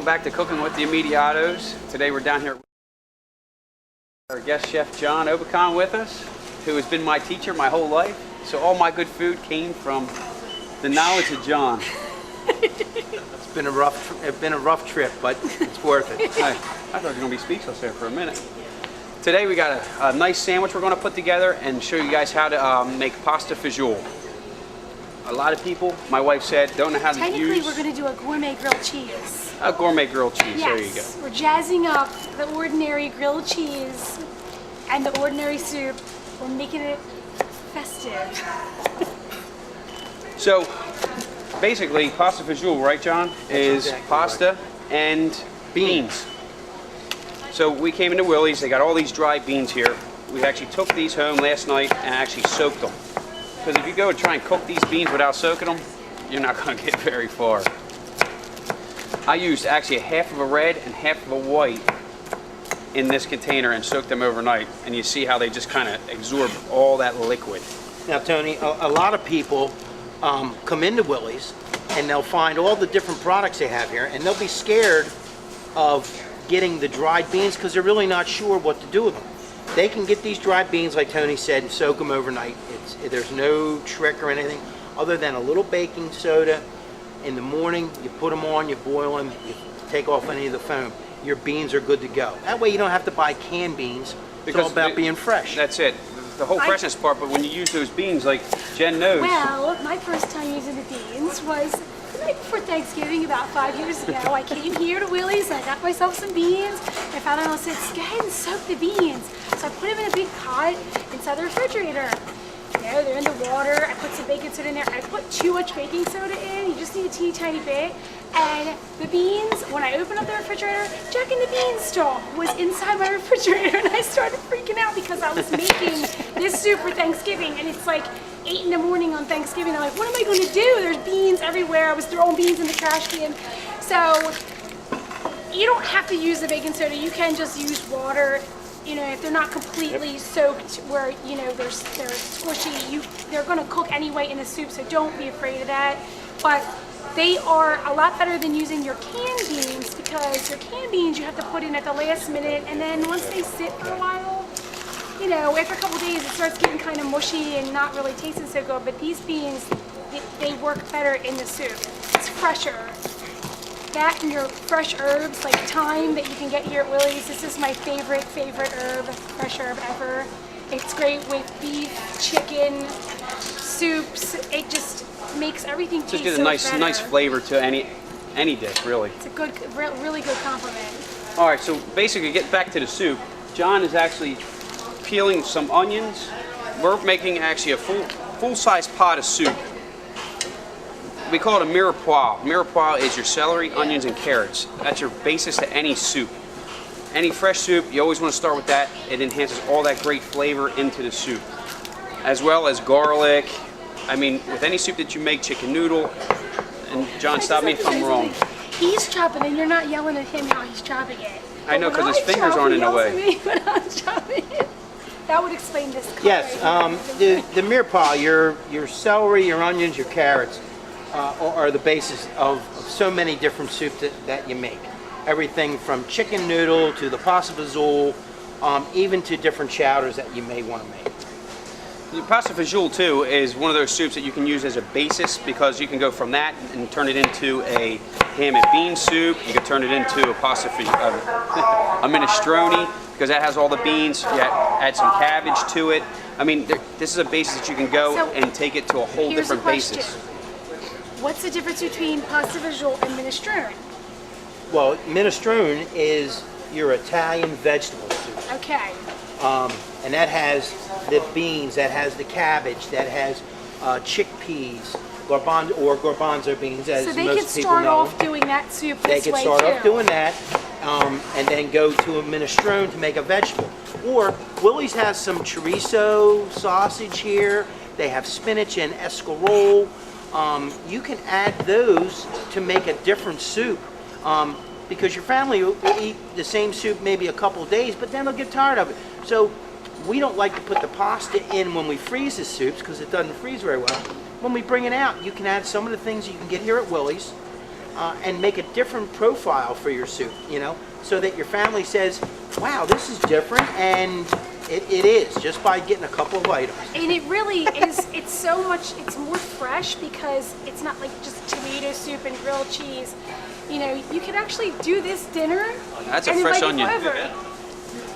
back to Cooking with the Immediatos. Today we're down here with our guest chef John Obicon with us, who has been my teacher my whole life. So all my good food came from the knowledge of John. It's been a rough trip, but it's worth it. I thought you were going to be speechless there for a minute. Today we got a nice sandwich we're going to put together and show you guys how to make pasta fagioli. A lot of people, my wife said, don't know how to use... Technically, we're going to do a gourmet grilled cheese. A gourmet grilled cheese, yes. There you go. We're jazzing up the ordinary grilled cheese and the ordinary soup. We're making it festive. So, basically, pasta fagioli, right, John, is exactly pasta right. And beans. So we came into Willey's, they got all these dried beans here. We actually took these home last night and actually soaked them. Because if you go and try and cook these beans without soaking them, you're not going to get very far. I used actually a half of a red and half of a white in this container and soaked them overnight. And you see how they just kind of absorb all that liquid. Now, Tony, a lot of people come into Willey's and they'll find all the different products they have here, and they'll be scared of getting the dried beans because they're really not sure what to do with them. They can get these dried beans, like Tony said, and soak them overnight. There's no trick or anything other than a little baking soda. In the morning, you put them on, you boil them, you take off any of the foam. Your beans are good to go. That way you don't have to buy canned beans. It's all about being fresh. That's it. The whole freshness part, but when you use those beans, like Jen knows. Well, my first time using the beans was the night before Thanksgiving about 5 years ago. I came here to Willey's and I got myself some beans. My father-in-law said, go ahead and soak the beans. So I put them in a big pot inside the refrigerator. You know, they're in the water. I put some baking soda in there. I put too much baking soda in. You just need a teeny tiny bit. And the beans, when I opened up the refrigerator, Jack and the Beanstalk was inside my refrigerator, and I started freaking out because I was making this soup for Thanksgiving, and it's like 8 in the morning on Thanksgiving. I'm like, what am I going to do? There's beans everywhere. I was throwing beans in the trash can. So you don't have to use the baking soda. You can just use water. You know, if they're not completely soaked where, you know, they're squishy, they're going to cook anyway in the soup, so don't be afraid of that. But they are a lot better than using your canned beans, because your canned beans you have to put in at the last minute, and then once they sit for a while, you know, after a couple days it starts getting kind of mushy and not really tasting so good. But these beans, they work better in the soup. It's fresher. That and your fresh herbs like thyme that you can get here at Willey's. This is my favorite herb, fresh herb ever. It's great with beef, chicken, soups. It just makes everything taste so better. Just get a nice flavor to any dish, really. It's a good, really good compliment. All right, so basically, get back to the soup. John is actually peeling some onions. We're making actually a full-size pot of soup. We call it a mirepoix. Mirepoix is your celery, onions, and carrots. That's your basis to any soup. Any fresh soup, you always want to start with that. It enhances all that great flavor into the soup. As well as garlic. I mean, with any soup that you make, chicken noodle, and John, stop me if I'm wrong. He's chopping and you're not yelling at him how he's chopping it. I know, because his fingers aren't in the way. When I'm chopping it. That would explain this color. Yes, the mirepoix, your celery, your onions, your carrots, are the basis of so many different soups that you make. Everything from chicken noodle to the pasta fagioli, even to different chowders that you may want to make. The pasta fagioli too is one of those soups that you can use as a basis, because you can go from that and turn it into a ham and bean soup. You can turn it into a pasta a minestrone, because that has all the beans. You add some cabbage to it. I mean, this is a basis that you can go and take it to a whole different basis. What's the difference between pasta fagioli and minestrone? Well, minestrone is your Italian vegetable soup. Okay. And that has the beans, that has the cabbage, that has chickpeas, garbanzo beans, as most people know. So they can start off doing that soup this way too. They can start off doing that, and then go to a minestrone to make a vegetable. Or Willey's has some chorizo sausage here. They have spinach and escarole. You can add those to make a different soup, because your family will eat the same soup maybe a couple of days, but then they'll get tired of it. So we don't like to put the pasta in when we freeze the soups, because it doesn't freeze very well. When we bring it out, you can add some of the things that you can get here at Willey's, and make a different profile for your soup, you know, so that your family says, wow, this is different, and it is, just by getting a couple of items. And it really is, it's more fresh because it's not like just tomato soup and grilled cheese. You know, you can actually do this dinner. That's a and fresh invite onion. people over.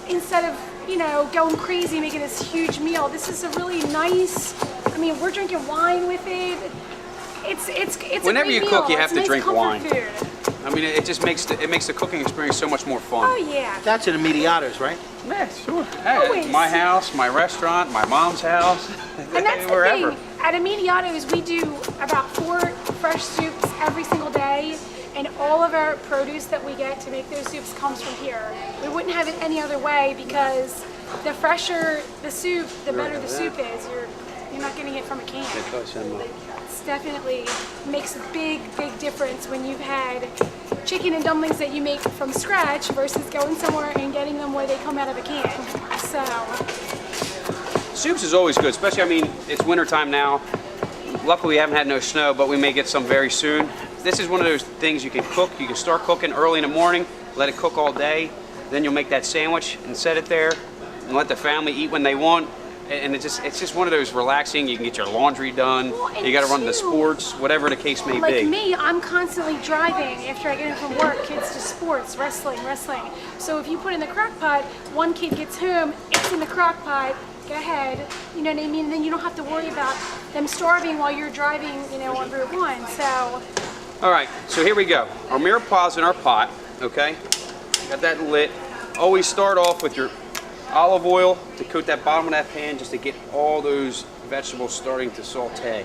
Instead of, you know, going crazy making this huge meal. This is a really nice, I mean, we're drinking wine with it. It's Whenever a you great cook, you meal. have It's to nice drink comfort wine. Food. I mean, it just makes the cooking experience so much more fun. Oh yeah. That's at Immediato's, right? Yeah, sure. Hey, Always. my house, my restaurant, my mom's house, And that's wherever. the thing. At Immediato's, we do about 4 fresh soups every single day, and all of our produce that we get to make those soups comes from here. We wouldn't have it any other way because the fresher the soup, the better the soup is. You're not getting it from a can. It's definitely makes a big difference when you've had chicken and dumplings that you make from scratch versus going somewhere and getting them where they come out of a can. So. Soups is always good, especially, I mean, it's wintertime now. Luckily, we haven't had no snow, but we may get some very soon. This is one of those things you can cook. You can start cooking early in the morning, let it cook all day. Then you'll make that sandwich and set it there and let the family eat when they want. And it's just one of those relaxing. You can get your laundry done. Well, and You got to run the too, sports, whatever the case may Like be. me, I'm constantly driving after I get in from work, kids to sports, wrestling. So if you put in the crock pot, one kid gets home, it's in the crock pot, go ahead, you know what I mean? And then you don't have to worry about them starving while you're driving, you know, on Route 1, so. All right, so here we go. Our mirepoix in our pot, okay? Got that lit. Always start off with your olive oil to coat that bottom of that pan just to get all those vegetables starting to saute.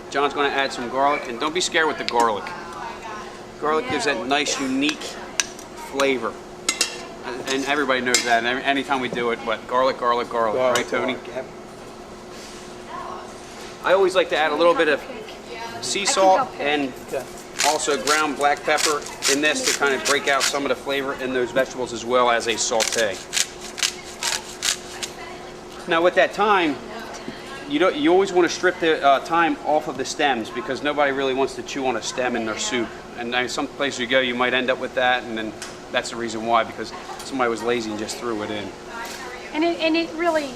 John's going to add some garlic, and don't be scared with the garlic. Garlic gives that nice, unique flavor. And everybody knows that. And anytime we do it, what? Garlic, right, Tony? Yep. I always like to add a little bit of sea salt help pick. and also ground black pepper in this to kind of break out some of the flavor in those vegetables as well as a saute. Now with that thyme, you always want to strip the thyme off of the stems because nobody really wants to chew on a stem in their soup. And some places you go, you might end up with that, and then that's the reason why, because somebody was lazy and just threw it in. And it really,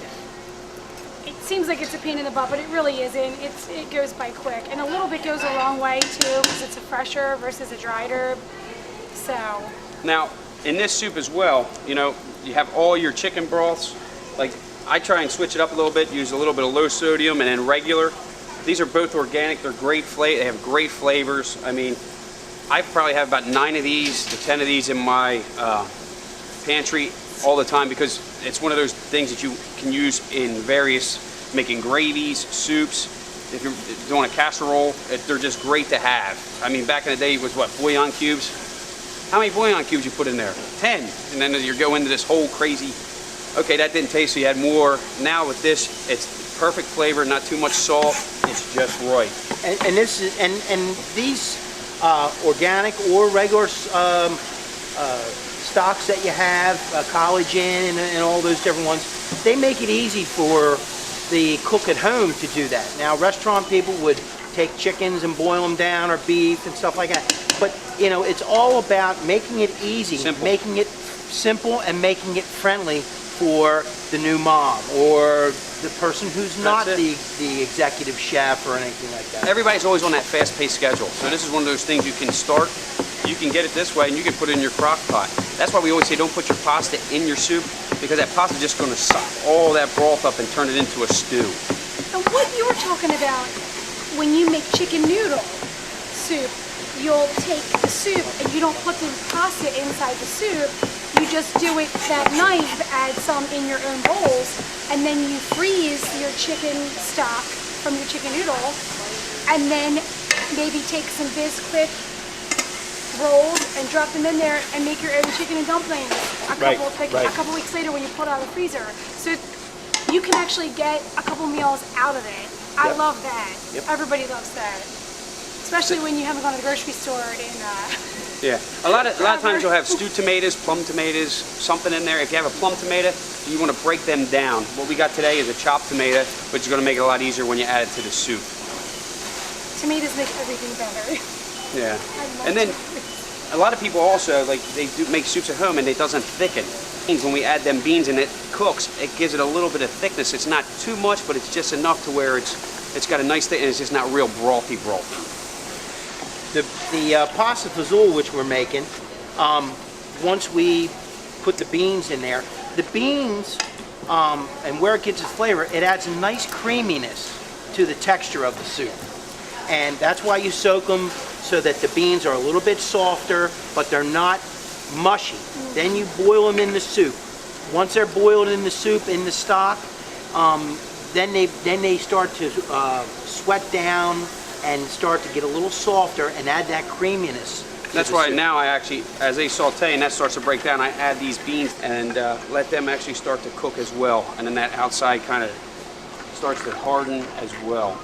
it seems like it's a pain in the butt, but it really isn't. It goes by quick. And a little bit goes a long way too, because it's a fresh herb versus a dried herb. So. Now, in this soup as well, you know, you have all your chicken broths. Like, I try and switch it up a little bit, use a little bit of low sodium and then regular. These are both organic, they're great flavor, they have great flavors. I mean, I probably have about 9 of these to 10 of these in my pantry all the time because it's one of those things that you can use in various, making gravies, soups. If you're doing a casserole, they're just great to have. I mean, back in the day, it was what, bouillon cubes? How many bouillon cubes you put in there? 10. And then you go into this whole crazy, okay, that didn't taste, so you had more. Now with this, it's perfect flavor, not too much salt. It's just right. And this is and these organic or regular stocks that you have, collagen and all those different ones, they make it easy for the cook at home to do that. Now, restaurant people would take chickens and boil them down, or beef and stuff like that. But you know, it's all about making it easy, making it simple, and making it friendly for the new mom or the person who's not the executive chef or anything like that. Everybody's always on that fast-paced schedule. So this is one of those things you can start, you can get it this way, and you can put it in your crock pot. That's why we always say don't put your pasta in your soup, because that pasta's just going to suck all that broth up and turn it into a stew. And what you were talking about when you make chicken noodle soup, you'll take the soup and you don't put the pasta inside the soup. You just do it that night, add some in your own bowls, and then you freeze your chicken stock from your chicken noodle, and then maybe take some Bisquick rolls and drop them in there and make your own chicken and dumplings a couple weeks later when you pull it out of the freezer. So you can actually get a couple meals out of it. I love that. Everybody loves that. Especially when you haven't gone to the grocery store in yeah, a lot of times you'll have stewed tomatoes, plum tomatoes, something in there. If you have a plum tomato, you want to break them down. What we got today is a chopped tomato, which is going to make it a lot easier when you add it to the soup. Tomatoes make everything better. Yeah. I love And then chicory. a lot of people also, like, they do make soups at home and it doesn't thicken. When we add them beans and it cooks, it gives it a little bit of thickness. It's not too much, but it's just enough to where it's got a nice thing, and it's just not real brothy. The pasta fazool, which we're making, once we put the beans in there, the beans, and where it gets its flavor, it adds a nice creaminess to the texture of the soup. And that's why you soak them, so that the beans are a little bit softer, but they're not mushy. Then you boil them in the soup. Once they're boiled in the soup, in the stock, then they start to sweat down and start to get a little softer and add that creaminess. That's why now I actually, as they saute and that starts to break down, I add these beans and let them actually start to cook as well. And then that outside kind of starts to harden as well.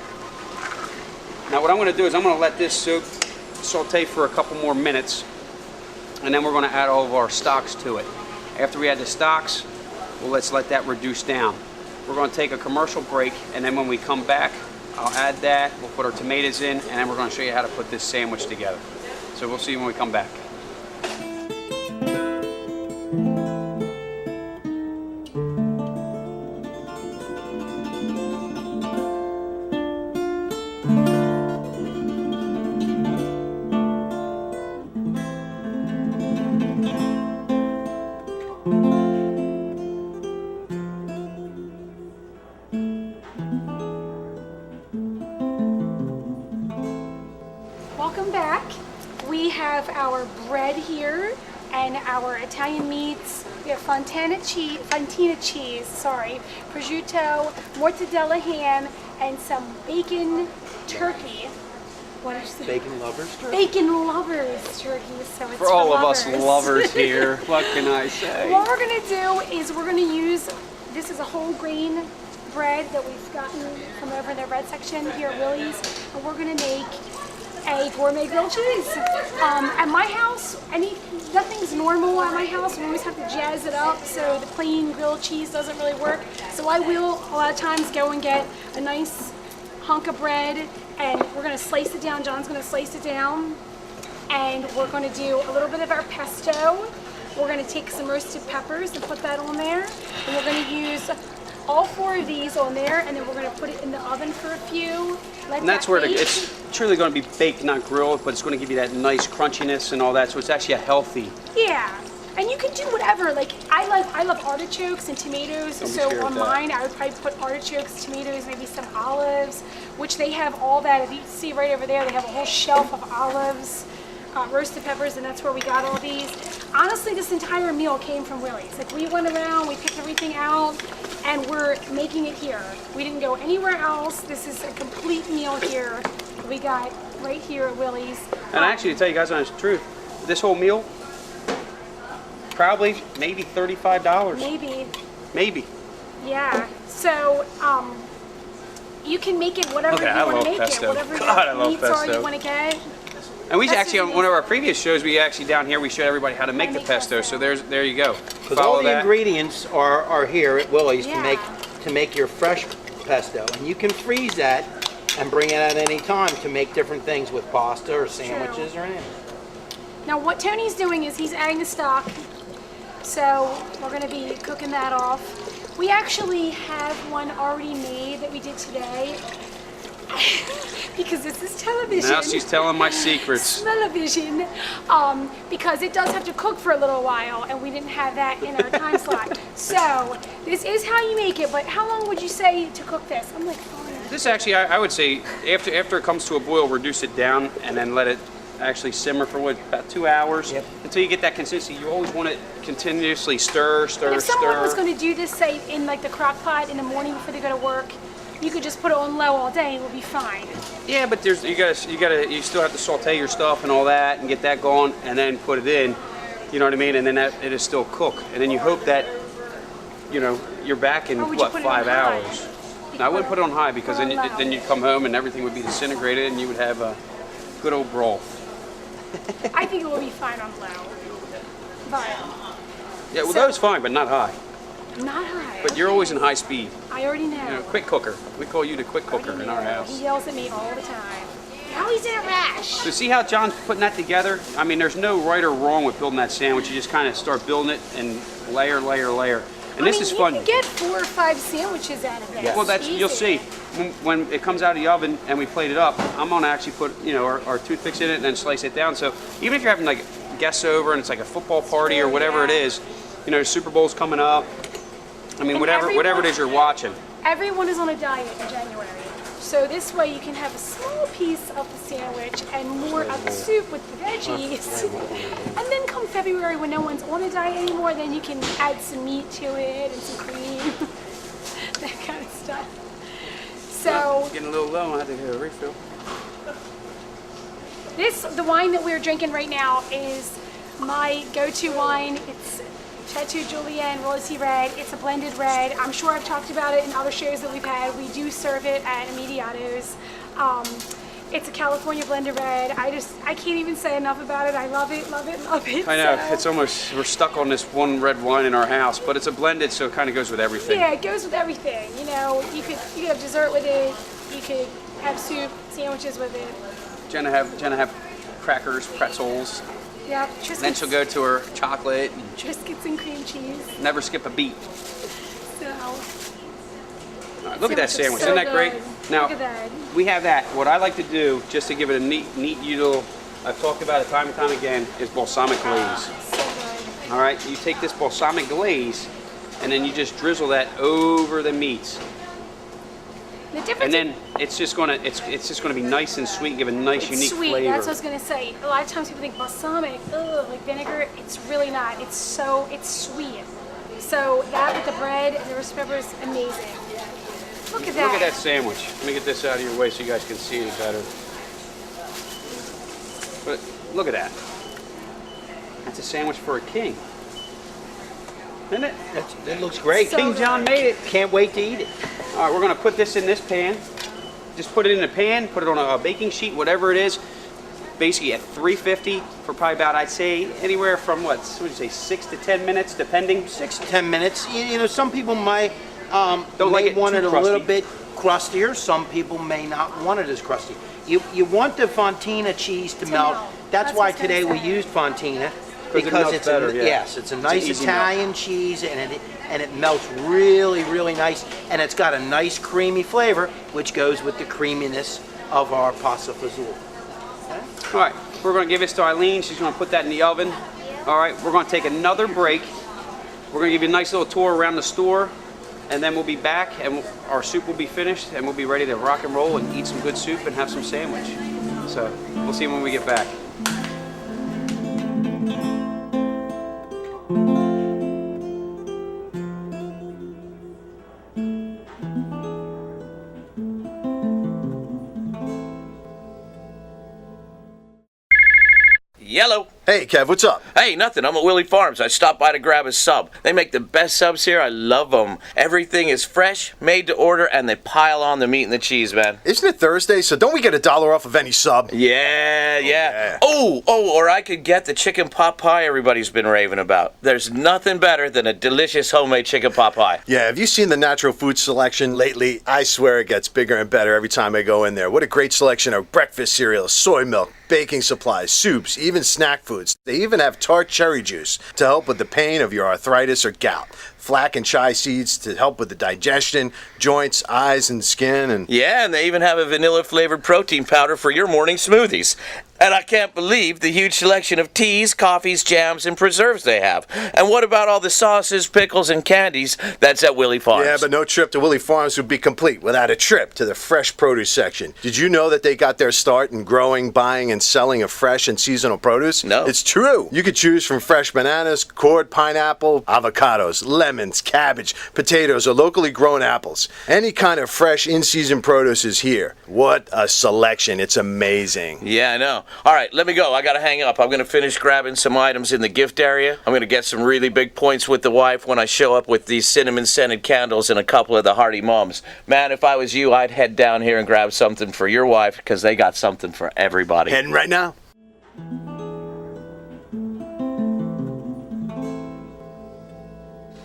Now what I'm going to do is I'm going to let this soup saute for a couple more minutes, and then we're going to add all of our stocks to it. After we add the stocks, well, let's let that reduce down. We're going to take a commercial break, and then when we come back, I'll add that, we'll put our tomatoes in, and then we're going to show you how to put this sandwich together. So we'll see you when we come back. Welcome back. We have our bread here and our Italian meats. We have fontina cheese, prosciutto, mortadella ham, and some bacon turkey. What is the Bacon lovers turkey? Bacon lovers turkey. So it's For all of us lovers. lovers here, what can I say? What we're gonna do is we're gonna use, this is a whole grain bread that we've gotten from over in the bread section here at Willey's, and we're gonna make a gourmet grilled cheese. At my house, nothing's normal at my house. We always have to jazz it up, so the plain grilled cheese doesn't really work. So I will a lot of times go and get a nice hunk of bread, and we're gonna slice it down. John's gonna slice it down, and we're gonna do a little bit of our pesto. We're gonna take some roasted peppers and put that on there, and we're gonna use all 4 of these on there, and then we're gonna put it in the oven for a few. And that's where it's truly going to be baked, not grilled, but it's going to give you that nice crunchiness and all that. So it's actually a healthy. Yeah, and you can do whatever. Like I love artichokes and tomatoes. Don't be So scared on of that. mine, I would probably put artichokes, tomatoes, maybe some olives, which they have all that. If you see right over there, they have a whole shelf of olives, roasted peppers, and that's where we got all these. Honestly, this entire meal came from Willey's. Like we went around, we picked everything out, and we're making it here. We didn't go anywhere else. This is a complete meal here. We got right here at Willey's. And actually, to tell you guys the honest truth, this whole meal, probably maybe $35. Maybe. Yeah. So you can make it whatever Okay, you I want love to make pesto. it. Whatever God, I your love meats are pesto. you want to get. And we Pesto's actually, on one of our previous shows, we actually down here, we showed everybody how to make the make pesto. pesto. So there you go. Because all the ingredients are here at Willey's Yeah. to make your fresh pesto, and you can freeze that and bring it at any time to make different things with pasta or sandwiches or anything. Now what Tony's doing is he's adding the stock. So we're going to be cooking that off. We actually have one already made that we did today. Because this is television. Now she's telling my secrets. Smell-o-vision. Because it does have to cook for a little while, and we didn't have that in our time slot. So this is how you make it, but how long would you say to cook this? I'm like, fine. This actually, I would say, after it comes to a boil, reduce it down and then let it actually simmer for about 2 hours. Yep. Until you get that consistency. You always want it continuously stir. And if someone was going to do this, say, in like the crock pot in the morning before they go to work, you could just put it on low all day and it would be fine. Yeah, but you still have to saute your stuff and all that and get that going and then put it in. You know what I mean? And then it'll still cook. And then you hope that, you're back in, Or would you what, put it on 5 high? hours. No, I wouldn't put it on high because Put it on low. then you'd come home and everything would be disintegrated and you would have a good old broth. I think it will be fine on low. But Yeah, well, So- that was fine, but not high. not high. But you're always in high speed. I already know. Quick cooker. We call you the quick cooker Already in our know. house. He yells at me all the time. Now he's in a rash. So see how John's putting that together? I mean, there's no right or wrong with building that sandwich. You just kind of start building it and layer, layer, layer. And this is fun. You can get 4 or 5 sandwiches out of this. Well, that's you'll see when it comes out of the oven and we plate it up. I'm gonna actually put our toothpicks in it and then slice it down. So even if you're having like guests over and it's like a football party or whatever it is, Super Bowl's coming up. I mean, whatever it is you're watching. Everyone is on a diet in January. So this way you can have a small piece of the sandwich and more of the soup with the veggies. And then come February when no one's on a diet anymore, then you can add some meat to it and some cream, that kind of stuff. So Getting a little low, I have to get a refill. the wine that we're drinking right now is my go-to wine. It's Chateau Julien Rosy Red. It's a blended red. I'm sure I've talked about it in other shows that we've had. We do serve it at Immediato's. It's a California blended red. I can't even say enough about it. I love it, love it, love it. I know, So, it's almost, we're stuck on this one red wine in our house, but it's a blended, so it kind of goes with everything. yeah, it goes with everything. You could have dessert with it. You could have soup, sandwiches with it. Jenna have crackers, pretzels. Yep, Then she'll go to her chocolate. And Triscuits and cream cheese. never skip a beat. So, All right, look at that sandwich, so isn't that great? good. Now, Look at that. we have that. What I like to do, just to give it a neat little, I've talked about it time and time again, is balsamic glaze. So good. All right, you take this balsamic glaze, and then you just drizzle that over the meats. The difference. And then it's just gonna be nice and sweet, give a nice, unique sweet. flavor. That's what I was gonna say. A lot of times people think balsamic, like vinegar. It's really not. It's sweet. So that with the bread and the roast pepper is amazing. Look at that. Look at that sandwich. Let me get this out of your way so you guys can see it better. But look at that. That's a sandwich for a king. Isn't it? It looks great. So King John made it. Can't wait to eat it. All right, we're gonna put this in this pan. Just put it in a pan, put it on a baking sheet, whatever it is. Basically at 350 for probably about, I'd say, anywhere from what would you say, 6 to 10 minutes, depending. 6 to 10 minutes. Some people might Don't like it want too it a little crusty. bit crustier. Some people may not want it as crusty. You want the Fontina cheese to melt. melt. That's That's why what I was gonna today we say. used Fontina Because it melts it's better, yeah. yes, it's a nice easy melt. Italian cheese and it melts really, really nice, and it's got a nice creamy flavor, which goes with the creaminess of our pasta fazool. All right, we're gonna give this to Eileen. She's gonna put that in the oven. All right, we're gonna take another break. We're gonna give you a nice little tour around the store, and then we'll be back, and our soup will be finished, and we'll be ready to rock and roll and eat some good soup and have some sandwich. So we'll see when we get back. Yellow. Hey, Kev, what's up? Hey, nothing. I'm at Willey Farms. I stopped by to grab a sub. They make the best subs here. I love them. Everything is fresh, made to order, and they pile on the meat and the cheese, man. Isn't it Thursday, so don't we get $1 off of any sub? Yeah. Oh, or I could get the chicken pot pie everybody's been raving about. There's nothing better than a delicious homemade chicken pot pie. Yeah, have you seen the natural food selection lately? I swear it gets bigger and better every time I go in there. What a great selection of breakfast cereals, soy milk, baking supplies, soups, even snack foods. They even have tart cherry juice to help with the pain of your arthritis or gout. Flax and chia seeds to help with the digestion, joints, eyes, and skin, and Yeah, and they even have a vanilla-flavored protein powder for your morning smoothies. And I can't believe the huge selection of teas, coffees, jams, and preserves they have. And what about all the sauces, pickles, and candies that's at Willey Farms? yeah, but no trip to Willey Farms would be complete without a trip to the fresh produce section. Did you know that they got their start in growing, buying, and selling of fresh and seasonal produce? No. It's true. You could choose from fresh bananas, gourd, pineapple, avocados, lemons, cabbage, potatoes, or locally grown apples. Any kind of fresh in-season produce is here. What a selection. It's amazing. Yeah, I know. All right, let me go. I got to hang up. I'm going to finish grabbing some items in the gift area. I'm going to get some really big points with the wife when I show up with these cinnamon-scented candles and a couple of the Hearty Mums. Man, if I was you, I'd head down here and grab something for your wife because they got something for everybody. Heading right now.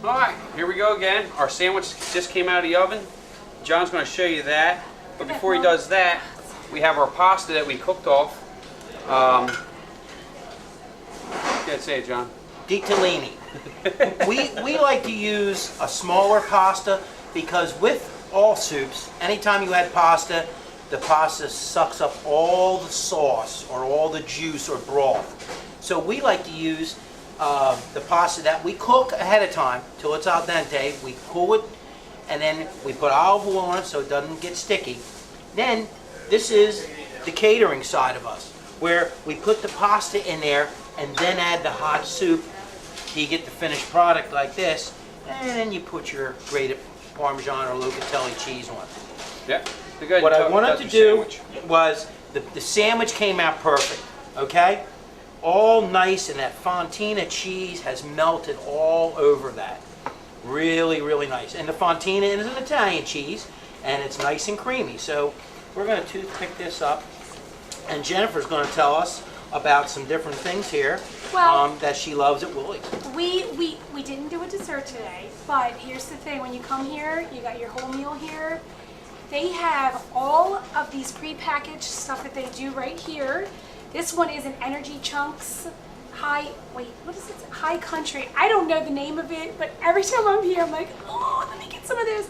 All right, here we go again. Our sandwich just came out of the oven. John's going to show you that. But before he does that, we have our pasta that we cooked off. Can't say it, John. Ditalini. we like to use a smaller pasta because with all soups, anytime you add pasta, the pasta sucks up all the sauce or all the juice or broth. So we like to use the pasta that we cook ahead of time till it's al dente. We cool it and then we put olive oil on it so it doesn't get sticky. Then this is the catering side of us, where we put the pasta in there and then add the hot soup. You get the finished product like this, and then you put your grated Parmesan or Locatelli cheese on it. Yeah. Good. What I wanted to do was, the sandwich came out perfect, okay? All nice, and that Fontina cheese has melted all over that. Really, really nice. And the Fontina is an Italian cheese, and it's nice and creamy. So we're going to toothpick this up, and Jennifer's going to tell us about some different things here that she loves at Willey's. We didn't do a dessert today, but here's the thing. When you come here, you got your whole meal here. They have all of these prepackaged stuff that they do right here. This one is an Energy Chunks High Country. I don't know the name of it, but every time I'm here, I'm like, oh, let me get some of this.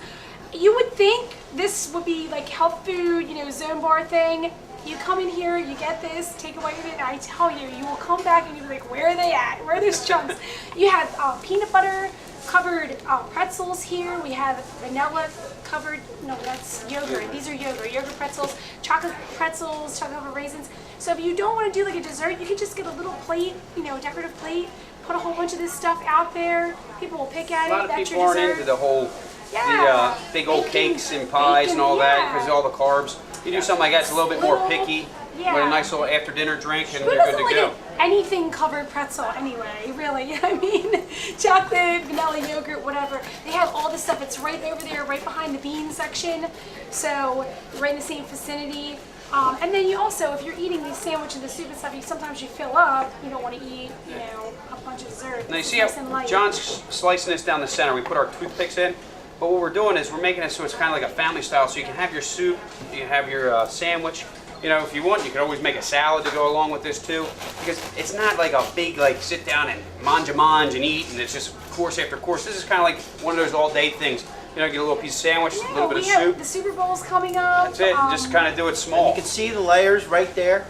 You would think this would be like health food, Zone Bar thing. You come in here, you get this, take away with it, and I tell you, you will come back and you'll be like, where are they at? Where are those chunks? You have peanut butter covered pretzels here. We have vanilla covered, no, that's yogurt. These are yogurt pretzels, chocolate covered raisins. So if you don't want to do like a dessert, you can just get a little plate, decorative plate, put a whole bunch of this stuff out there. People will pick at it. A lot of That's people your aren't dessert. into the whole, Yeah. the big old Bacon, cakes and pies and all that because of all the carbs. You do something like that, it's a little bit more picky with a nice little after dinner drink and Who you're good doesn't to go. like anything covered pretzel anyway, really? I mean, chocolate, vanilla yogurt, whatever. They have all this stuff. It's right over there, right behind the bean section. So right in the same vicinity. And then you also, if you're eating these sandwiches, the soup and stuff, sometimes you fill up. You don't want to eat, a bunch of dessert. Now you see how John's slicing this down the center. We put our toothpicks in. But what we're doing is we're making it so it's kind of like a family style. So you can have your soup, you can have your sandwich. If you want, you can always make a salad to go along with this too. Because it's not like a big sit down and mange and eat and it's just course after course. This is kind of like one of those all day things. Get a little piece of sandwich, a little bit of soup. The Super Bowl's coming up. That's it. Just kind of do it small. And you can see the layers right there.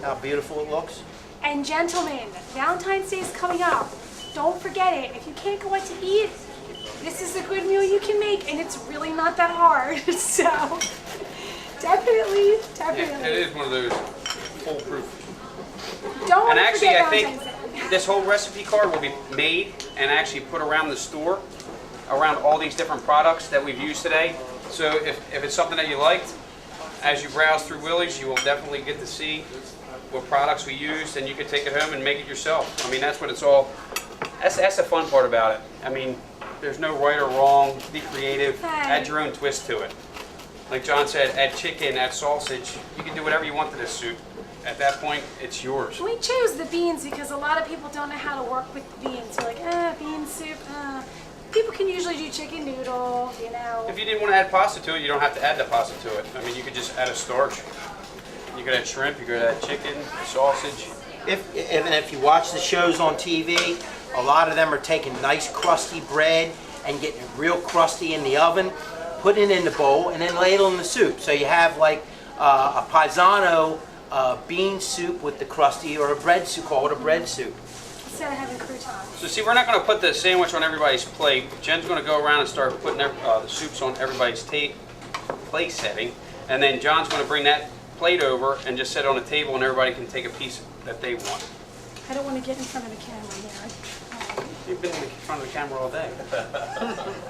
How beautiful it looks. And gentlemen, Valentine's Day is coming up. Don't forget it. If you can't go out to eat, this is a good meal you can make, and it's really not that hard. So, definitely. Yeah, it is one of those foolproof. Don't And actually, forget I think Valentine's Day. this whole recipe card will be made and actually put around the store, around all these different products that we've used today. So if it's something that you liked, as you browse through Willey's, you will definitely get to see what products we used, and you can take it home and make it yourself. I mean, that's what it's all. That's the fun part about it. I mean, there's no right or wrong. Be creative. Add your own twist to it. Like John said, add chicken, add sausage. You can do whatever you want to this soup. At that point, it's yours. We chose the beans because a lot of people don't know how to work with beans. They're like, bean soup. People can usually do chicken noodle, If you didn't want to add pasta to it, you don't have to add the pasta to it. I mean, you could just add a starch. You could add shrimp, you could add chicken, sausage. If you watch the shows on TV, a lot of them are taking nice crusty bread and getting it real crusty in the oven, putting it in the bowl, and then ladling the soup. So you have like a paisano bean soup with the crusty, or a bread soup, call it a bread soup. instead of having croutons. So see, we're not going to put the sandwich on everybody's plate. Jen's going to go around and start putting the soups on everybody's plate setting. And then John's going to bring that plate over and just set it on the table, and everybody can take a piece that they want. I don't want to get in front of the camera here. You've been in front of the camera all day.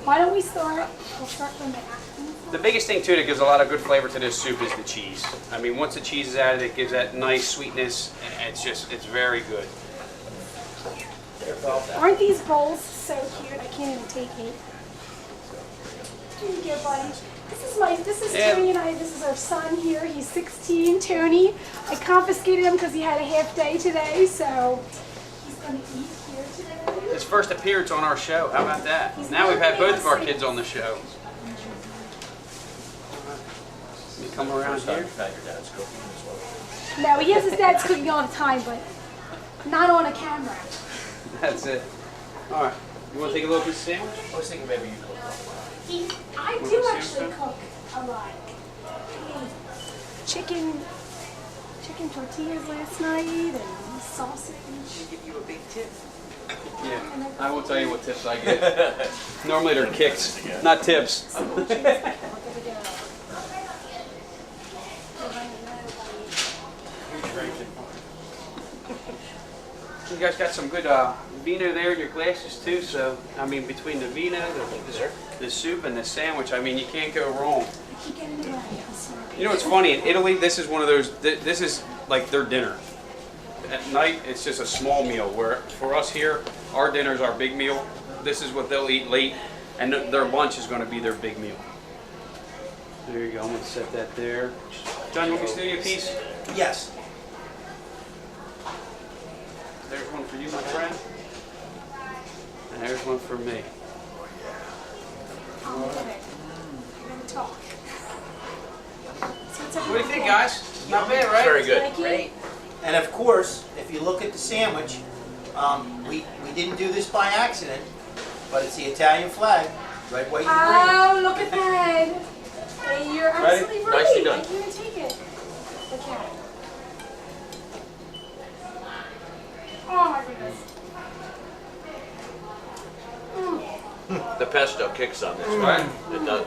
Why don't we start? We'll start from the acting. The biggest thing too that gives a lot of good flavor to this soup is the cheese. I mean, once the cheese is added, it gives that nice sweetness, and it's very good. Aren't these bowls so cute? I can't even take it. Here you go, buddy. This is Tony and I. This is our son here. He's 16, Tony. I confiscated him because he had a half day today, so he's gonna eat here today. His first appearance on our show. How about that? Now we've had both of our kids on the show. Let me come around here. No, he has his dad's cooking all the time, but not on a camera. That's it. All right. You want to take a little piece of sandwich? I was thinking maybe you could. I do actually cook a lot. Chicken tortillas last night and sausage. Give you a big tip. Yeah. I won't tell you what tips I get. Normally they're kicks, not tips. You guys got some good vino there in your glasses too. So I mean, between the vino, the soup, and the sandwich, I mean, you can't go wrong. You know what's funny? In Italy, this is one of those. This is like their dinner. At night, it's just a small meal. Where for us here, our dinner's our big meal. This is what they'll eat late, and their lunch is going to be their big meal. There you go. I'm going to set that there. John, you want me to steal you a piece? Yes. There's one for you, my friend. And there's one for me. I'm gonna talk. What do you think, guys? Not bad, right? Very good. Great. And of course, if you look at the sandwich, we didn't do this by accident, but it's the Italian flag, right white and Oh, look at that. Hey, you're absolutely right. Nicely done. I can't take it. Okay. Oh my goodness. The pesto kicks on this, Right? It does.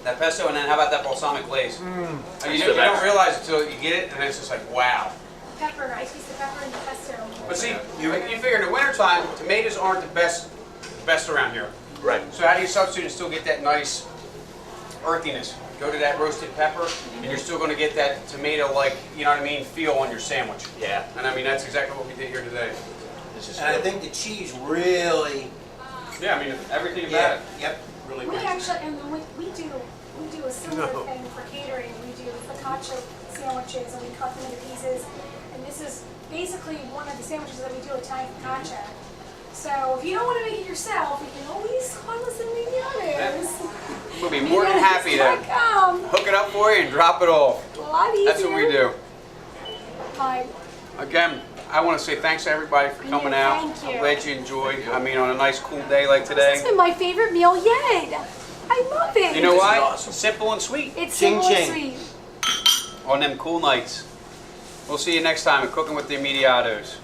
That pesto, and then how about that balsamic glaze? And you the don't best. realize it until you get it, and it's just like, wow. Pepper. I taste the pepper and the pesto. But see, you figure in the wintertime, tomatoes aren't the best around here. Right. So how do you substitute and still get that nice earthiness? Go to that roasted pepper, and you're still going to get that tomato-like, you know what I mean, feel on your sandwich. Yeah. And I mean, that's exactly what we did here today. This is And I good. think the cheese really, Yeah, I mean, everything about it. yep, really We brings it. actually, and we do a similar thing for catering. We do focaccia sandwiches and we cut them into pieces. And this is basically one of the sandwiches that we do, Italian focaccia. So if you don't want to make it yourself, you can always call us in Immediatos. We'll be more than happy to hook it up for you and drop it off. A lot easier. That's what we do. Bye. Again, I want to say thanks to everybody for coming Yeah, out. thank you. I'm glad you enjoyed. I mean, on a nice cool day like This has today. been my favorite meal yet. I love it. You know This is why? awesome. Simple and sweet It's Ching, simple and ching. sweet. on them cool nights. We'll see you next time at Cooking with the Immediatos.